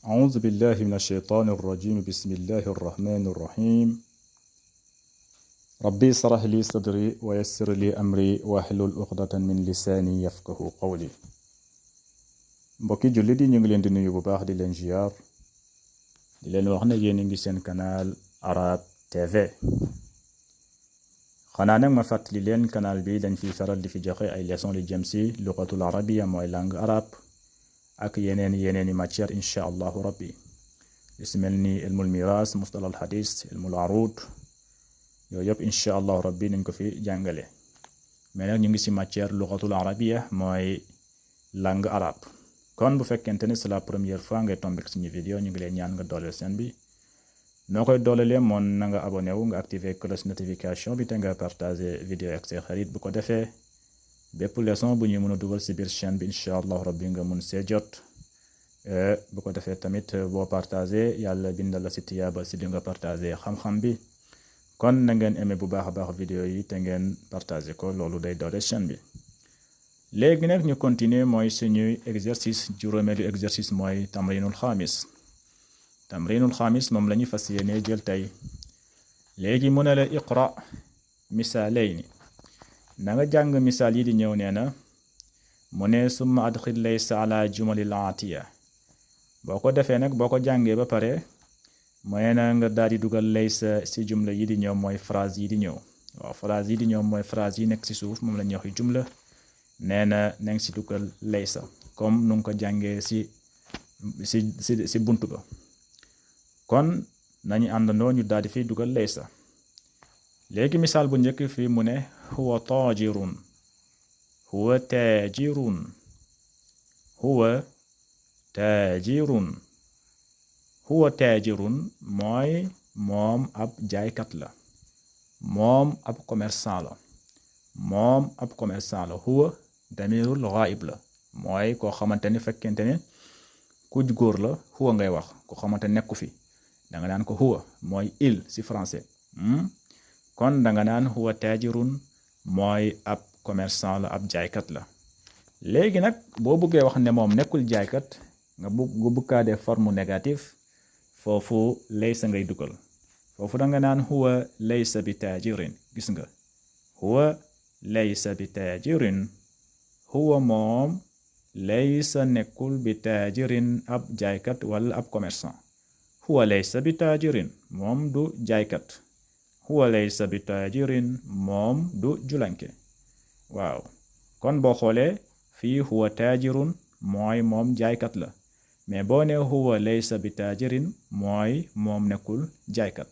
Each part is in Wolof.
أعوذ بالله من الشيطان الرجيم بسم الله الرحمن الرحيم ربي اشرح لي صدري ويسر لي أمري واحلل عقدة من لساني يفقه قولي mbokki jullit yi ñu ngi leen di nuyu bu baax di leen ziar di leen wax ne yéen a ngi seen canal Arab TV xanaa nag ma fàttali leen canal bi dañ fiy faral di fi joxe ay leçon li jëm si luqatul arabiya mooy langue arabe ak yeneeni matière insha allahu rabbi li si mel ni ilmul miras mustalah al hadis ilmul arud yooyu yëpp insha allahu rabbi nañ ko fi jàngale mais nag ñu ngi si matière luqatul arabiya mooy langue arabe kon bu fekkente ne c'est la première fois ngay tombé suñu vidéo ñu ngi leen ñaan nga dooleel seen bi noo koy doolelee moon na nga abonné wu nga activé cloche notification bi te nga partagé vidéo ak say xarit bu ko defee bépp leçon bu ñuy mën a dugal si biir chaîne bi incha allah rabbi nga mun see jot bu ko defee tamit boo partagé yàlla bindal la si tiyaaba si li nga partagé xam-xam bi kon na ngeen aimé bu baax a baax vidéo yi te ngeen partagé ko loolu day doole chaîne bi léegi nag ñu continuer mooy suñuy exercice juróomeelu exercice mooy tamrinul xaamis moom la ñu fas yéene jël tey léegi mu ne la iqra misaalayni na nga jàng misaal yi di ñëw nee na mu ne summa adxil laysa ala jumalil atiya boo ko defee nag boo ko jàngee ba pare mooy na nga daal di dugal laysa si jumla yi di ñëw mooy phrase yi di ñëw waaw phrase yi di ñëw mooy phrase yi nekk si suuf moom la ñuy wax jumla nee na nang si dugal laysa comme nu nga ko jàngee si buntu ba kon nañu àndandoo ñu daal di fiy dugal laysa léegi misaal bu njëkk fii mu ne huwa taajirun huwa taajirun huwa taajirun huwa taajirun mooy moom ab jaaykat la moom ab commerçant la moom ab commerçant la huwa damirul ghaib la mooy koo xamante ne fekkente ne ku góor la huwa ngay wax koo xamante nekku fi danga naan ko huwa mooy il si français kon danga naan huwa taajirun mooy ab commerçant la ab jaaykat la léegi nag boo bëggee wax ne moom nekkul jaaykat nga bëggaa def forme négatif foofu laysa ngay dugal foofu danga naan huwa laysa bi taajirin gis nga huwa laysa bi taajirin huwa moom laysa nekkul bi taajirin ab jaaykat wala ab commerçant huwa laysa bi taajirin moom du jaaykat huwa laysa bi taajirin moom du julanke waaw kon boo xoolee fii huwa taajirun mooy moom jaaykat la mais boo ne huwa laysa bi taajirin mooy moom nekkul jaaykat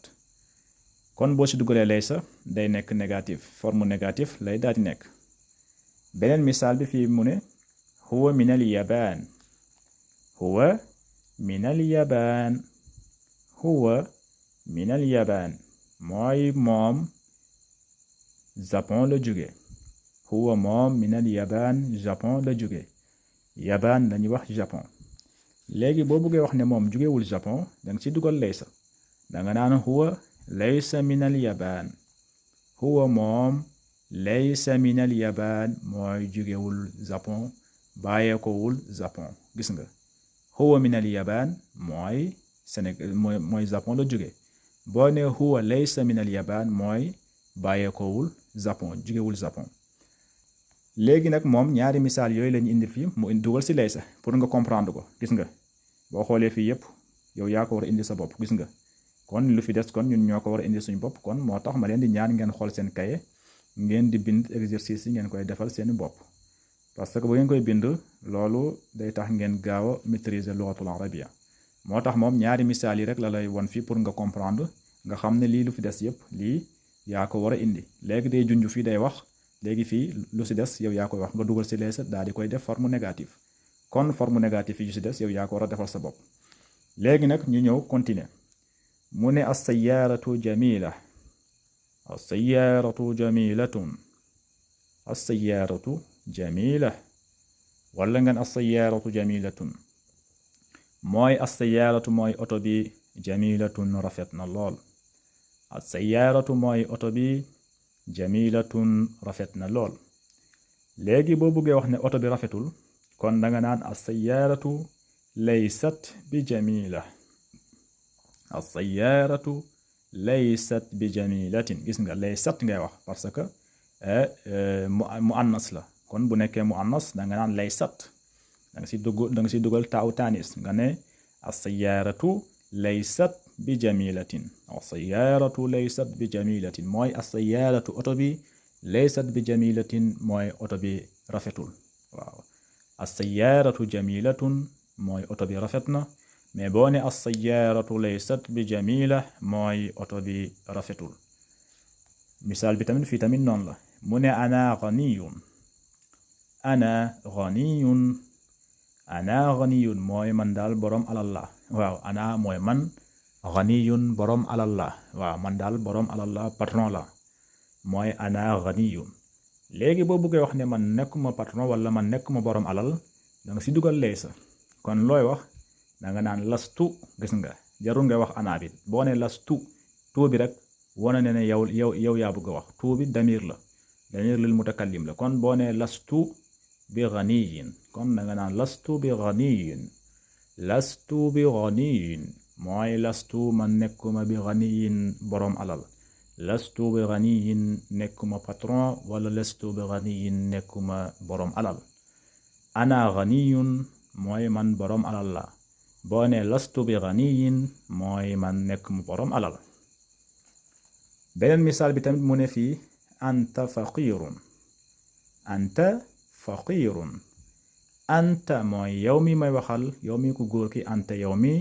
kon boo ci dugalee laysa day nekk négatif forme négatif lay daal di nekk beneen misaal bi fii mu ne huwa minal yabaan huwa minal yabaan huwa minal yabaan mooy moom Japon la jóge huwa moom minal yabaan Japon la jóge yabaan lañuy wax Japon léegi boo bëggee wax ne moom jógewul Japon danga ci dugal laysa danga naan huwa laysa minal yabaan huwa moom laysa minal yabaan mooy jógewul Japon bàyyeekowul Japon gis nga huwa minal yabaan mooy Sénégal mooy Japon la jóge boo ne huwa laysa minal yabaan mooy bàyyeekowul Japon jógewul Japon léegi nag moom ñaari misaal yooyu lañu indi fii mu dugal si laysa pour nga comprendre ko gis nga boo xoolee fii yëpp yow yaa ko war a indi sa bopp gis nga kon lu fi des kon ñun ñoo ko war a indi suñu bopp kon moo tax ma leen di ñaan ngeen xool seen kaye ngeen di bind exercice yi ngeen koy defal seeni bopp parce que bu ngeen koy bind loolu day tax ngeen gaaw a maîtriser lugatul arabia moo tax moom ñaari misaal yi rek la lay won fii pour nga comprendre nga xam ne lii lu fi des yëpp lii yaa ko war a indi léegi day junj fii day wax léegi fii lu si des yow yaa koy wax nga dugal si laysa daal di koy def forme négative kon forme négative yi yu si des yow yaa ko war a defal sa bopp léegi nag ñu ñëw continuer mu ne as-sayyaaratu jamila as-sayyaaratu jamilatun as-sayyaaratu jamila wala ngeen as-sayyaaratu jamilatun mooy as-sayyaaratu mooy oto bi jamilatun rafet na lool as-sayyaaratu mooy oto bi jamilatun rafet na lool léegi boo bëggee wax ne oto bi rafetul kon da nga naan as-sayyaaratu laysat bi jamila as-sayyaratu laysat bi jamilatin gis nga laysat ngay wax parce que muannas la kon bu nekkee muannas da nga naan laysat da nga si dugal taaw taanis nga ne as-sayyaratu laysat bi jamilatin as-sayyaratu laysat bi jamilatin mooy as-sayyaratu oto bi laysat bi jamilatin mooy oto bi rafetul waaw as-sayyaratu jamilatun mooy oto bi rafet na mais boo ne as-sayyaratu laysat bi jamila mooy oto bi rafetul misaal bi tamit fii tamit noonu la mu ne ana ghaniyun ana ghaniyun mooy man daal boroom alal la waaw ana mooy man ghaniyun boroom alal la waaw man daal boroom alal la patron la mooy ana ghaniyun léegi boo bëggee wax ne man nekkuma patron wala man nekkuma boroom alal da nga si dugal laysa kon looy wax da nga naan lastu gis nga jarul ngay wax ana bi boo ne lastu tuu bi rek wane ne ne yow yaa bëgg a wax tuu bi damir lil mutakallim la kon boo ne lastu bi ghaniyin kon da nga naan lastu bi ghaniyin mooy lastu man nekkuma bi ghaniyin boroom alal lastu bi ghaniyin nekkuma patron wala lastu bi ghaniyin nekkuma boroom alal ana ghaniyun mooy man boroom alal la boo ne lastu bi ghaniyin mooy man nekkuma boroom alal beneen misaal bi tamit mu ne fii anta faqirun anta mooy yow mi may waxal yow mi ku góor ki anta yow mi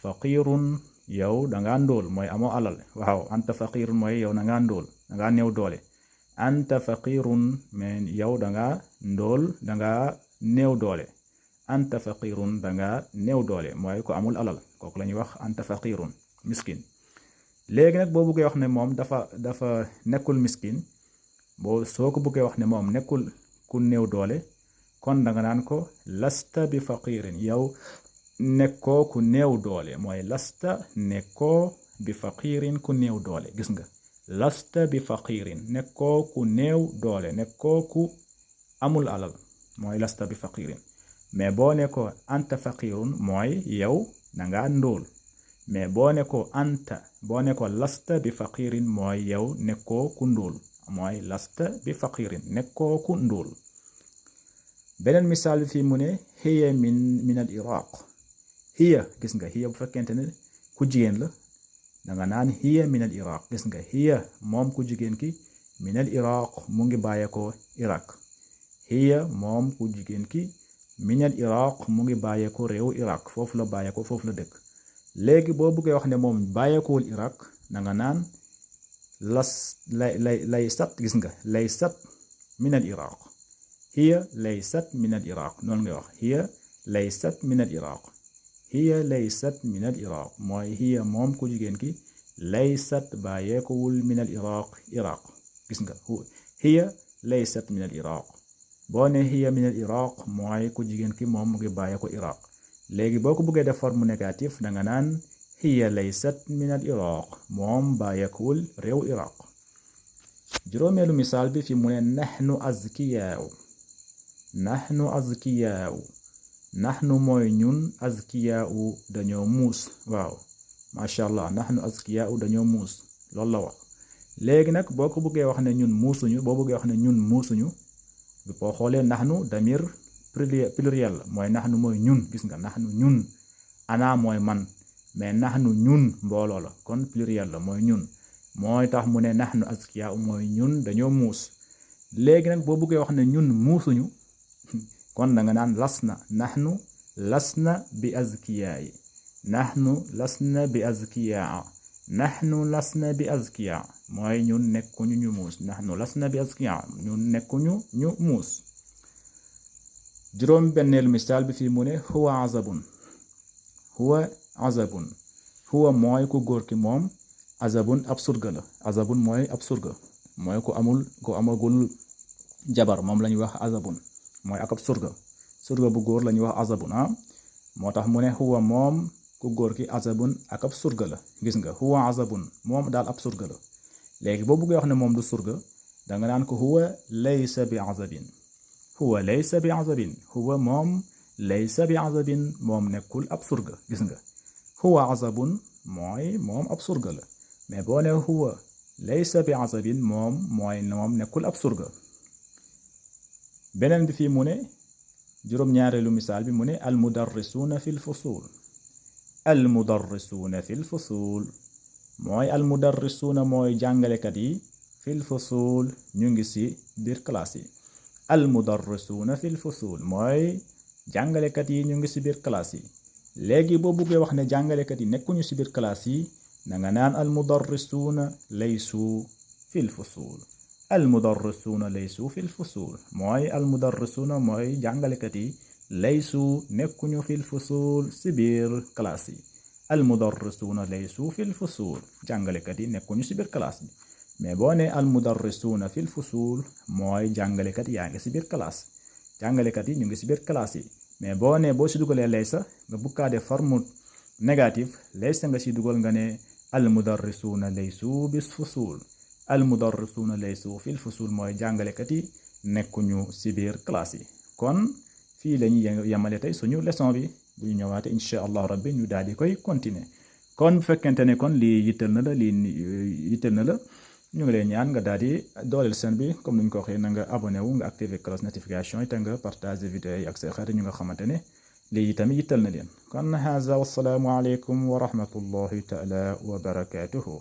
faqirun yow danga ndóol mooy amoo alal waaw anta faqirun mooy yow danga ndóol danga néew doole anta faqirun mais yow danga ndóol danga néew doole anta faqirun danga néew doole mooy ko amul alal kooku la ñuy wax anta faqirun miskin léegi nag boo bëggee wax ne moom dafa nekkul miskin soo ko bëggee wax ne moom nekkul ku néew doole kon danga naan ko lasta bi faqirin yow nekkoo ku néew doole mooy lasta nekkoo bi faqirin ku néew doole gis nga lasta bi faqirin nekkoo ku néew doole nekkoo ku amul alal mooy lasta bi faqirin mais boo ne ko anta faqirun mooy yow danga ndóol mais boo ne ko lasta bi faqirin mooy yow nekkoo ku ndóol mooy lasta bi faqirin nekkoo ku ndóol beneen misaal bi fii mu ne hiya min al iraq hiya gis nga hiya bu fekkente ne ku jigéen la danga naan hiya min al iraq gis nga hiya moom ku jigéen ki min al iraq mu ngi bàyyeekoo iraq hiya moom ku jigéen ki min al iraq mu ngi bàyyeekoo réewu iraq foofu la bàyyeekoo foofu la dëkk léegi boo bëggee wax ne moom bàyyeekoowul iraq danga naan laysat gis nga laysat min al iraq hiya laysat min al iraq noonu ngay wax hiya laysat min al iraq hiya laysat min al iraq mooy hiya moom ku jigéen ki laysat bàyyeekowul min al iraq gis nga hiya laysat min al iraq boo ne hiya min al iraq mooy ku jigéen ki moom mu ngi bàyyeeko iraq léegi boo ko bëggee def forme négatif danga naan hiya laysat min al iraq moom bàyyeekowul réew iraq juróomeelu misaal bi fi mu ne nahnu azkiyaa'u nahnu mooy ñun azkiyaa'u dañoo muus waaw macha allah nahnu azkiyaa'u dañoo muus loolu la wax léegi nag boo ko bëggee wax ne ñun muusuñu boo xoolee nahnu damir pluriel la mooy nahnu mooy ñun gis nga nahnu ñun ana mooy man mais nahnu ñun mbooloo la kon pluriel la mooy ñun mooy tax mu ne nahnu azkiyaa'u mooy ñun dañoo muus léegi nag boo bëggee wax ne ñun muusuñu kon da nga naan nahnu lasna bi azkiyaa'i nahnu lasna bi azkiyaa nahnu lasna bi azkiyaa mooy ñun nekkuñu ñu muus nahnu lasna bi azkiyaa ñun nekkuñu ñu muus juróom benneelu misaal bi fii mu ne huwa azabun huwa mooy ku góor ki moom azabun ab surga la azabun mooy ab surga mooy ku amagul jabar moom la ñuy wax azabun mooy ak ab surga bu góor la ñuy wax azabun moo tax mu ne huwa moom ku góor ki azabun ak ab surga la gis nga huwa azabun moom daal ab surga la léegi boo bëggee wax ne moom du surga danga naan ko huwa laysa bi azabin huwa moom laysa bi azabin moom nekkul ab surga gis nga huwa azabun mooy moom ab surga la mais boo ne huwa laysa bi azabin moom nekkul ab surga beneen bi fii mu ne juróom-ñaareelu misaal bi mu ne almudarrisuuna fi lfusul almudarrisuuna fi lfusul mooy almudarrisuuna mooy jàngalekat yi fi lfusul ñu ngi ci biir classe yi almudarrisuuna fi lfusul mooy jàngalekat yi ñu ngi ci biir classe yi léegi boo buggee wax ne jàngalekat yi nekkuñu ci biir classe yi na nga naan almudarrisuuna laysu fi lfusul almudarrisuuna laysu fi lfusul mooy almudarrisuuna mooy jàngalekat yi laysu nekkuñu fi lfusul ci biir classe yi almudarrisuuna laysu fi lfusul jàngalekat yi nekkuñu ci biir classe bi mais boo ne almudarrisuuna fi lfusul mooy jàngalekat yaa ngi ci biir classe jàngalekat yi ñu ngi ci biir classe yi mais boo ne boo ci dugalee laysa nga bukkaa def forme négatif laysa nga ci dugal nga ne almudarrisuuna laysu bis fusul almudarrisuuna laysu fil fusul mooy jàngalekat yi nekkuñu ci biir classe yi kon fii la ñuy yemale tey suñu leçon bi bu ñu ñëwaate incha allahu rabbi ñu daal di koy continuer kon bu fekkente ne kon lii yittal na la ñu ngi lay ñaan nga daal di dooleel seen bi comme ni ñu ko waxee na nga abonné wu nga activer cloche notification yi te nga partager vidéo yi ak say xarit ñu nga xamante ne lii tamit yittal na leen kon haza wassalaamu aleykum wa rahmatullahi taala wa barakatuhu